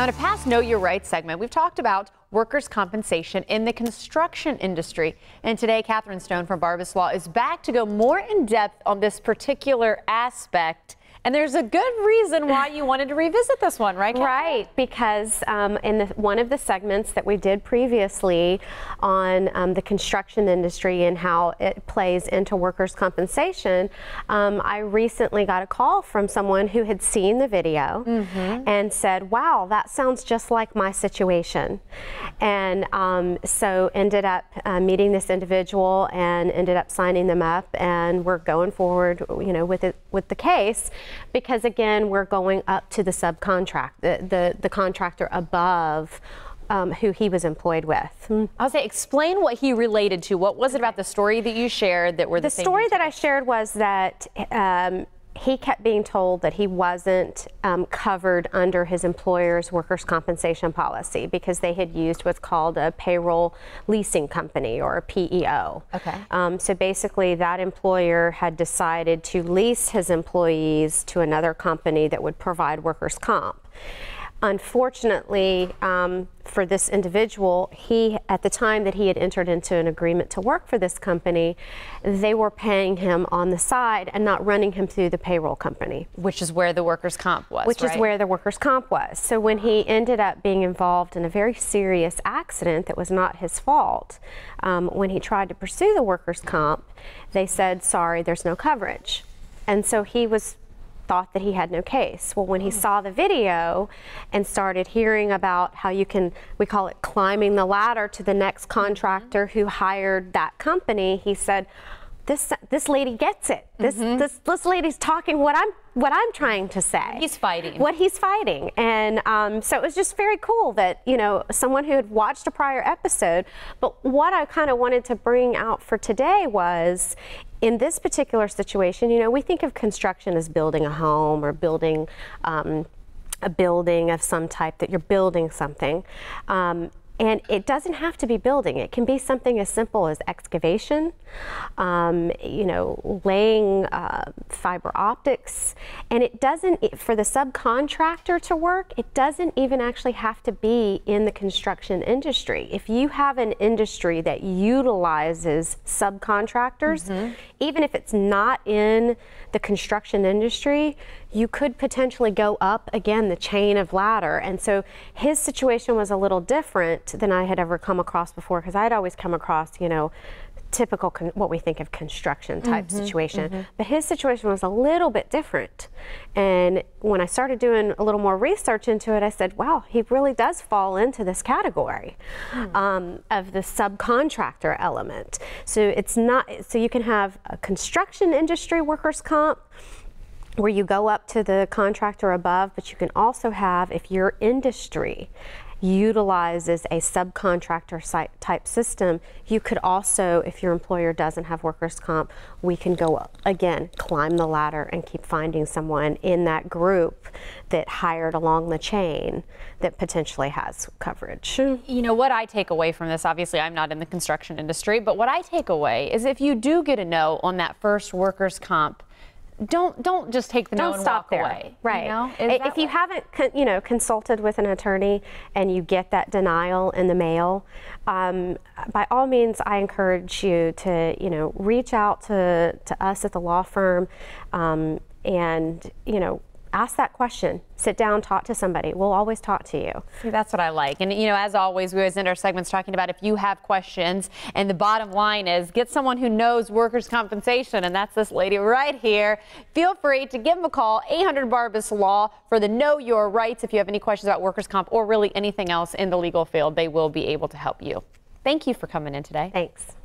Now, in a past Know Your Rights segment, we've talked about workers' compensation in the construction industry. And today, Catherine Stone from Barbas Law is back to go more in depth on this particular aspect. And there's a good reason why you wanted to revisit this one, right, Catherine? Right, because in one of the segments that we did previously on the construction industry and how it plays into workers' compensation, I recently got a call from someone who had seen the video and said, wow, that sounds just like my situation. And so ended up meeting this individual and ended up signing them up, and we're going forward, you know, with the case. Because again, we're going up to the subcontract, the contractor above who he was employed with. I'll say, explain what he related to. What was it about the story that you shared that were the same? The story that I shared was that he kept being told that he wasn't covered under his employer's workers' compensation policy because they had used what's called a payroll leasing company, or a PEO. Okay. So basically that employer had decided to lease his employees to another company that would provide workers' comp. Unfortunately, for this individual, at the time that he had entered into an agreement to work for this company, they were paying him on the side and not running him through the payroll company. Which is where the workers' comp was, Which is where the workers' comp was. So when he ended up being involved in a very serious accident that was not his fault, when he tried to pursue the workers' comp, they said, sorry, there's no coverage. And so he thought that he had no case. Well, when he saw the video and started hearing about how you can, we call it climbing the ladder to the next contractor who hired that company, he said, this lady gets it. This lady's talking what I'm trying to say. He's fighting. What he's fighting. And so it was just very cool that, you know, someone who had watched a prior episode, but what I kind of wanted to bring out for today was, in this particular situation, you know, we think of construction as building a home or building a building of some type, that you're building something. And it doesn't have to be building. It can be something as simple as excavation, you know, laying fiber optics. And it doesn't, for the subcontractor to work, it doesn't even actually have to be in the construction industry. If you have an industry that utilizes subcontractors, even if it's not in the construction industry, you could potentially go up again the chain of ladder. And so his situation was a little different than I had ever come across before, because I'd always come across, you know, typical what we think of construction type situation. But his situation was a little bit different. And when I started doing a little more research into it, I said, wow, he really does fall into this category of the subcontractor element. So it's not, so you can have a construction industry workers' comp where you go up to the contractor above, but you can also have, if your industry utilizes a subcontractor type system, you could also, if your employer doesn't have workers' comp, we can go up, again, climb the ladder and keep finding someone in that group that hired along the chain that potentially has coverage. You know, what I take away from this, obviously I'm not in the construction industry, but what I take away is if you do get a no on that first workers' comp, don't just take the no and walk away. Right. You know? If you haven't, you know, consulted with an attorney and you get that denial in the mail, by all means, I encourage you to, you know, reach out to us at the law firm, and, you know, ask that question. Sit down, talk to somebody. We'll always talk to you. See, that's what I like. And, you know, as always, we always end our segments talking about if you have questions. And the bottom line is get someone who knows workers' compensation. And that's this lady right here. Feel free to give them a call, 800-BARBAS-LAW, for the Know Your Rights. If you have any questions about workers' comp or really anything else in the legal field, they will be able to help you. Thank you for coming in today. Thanks.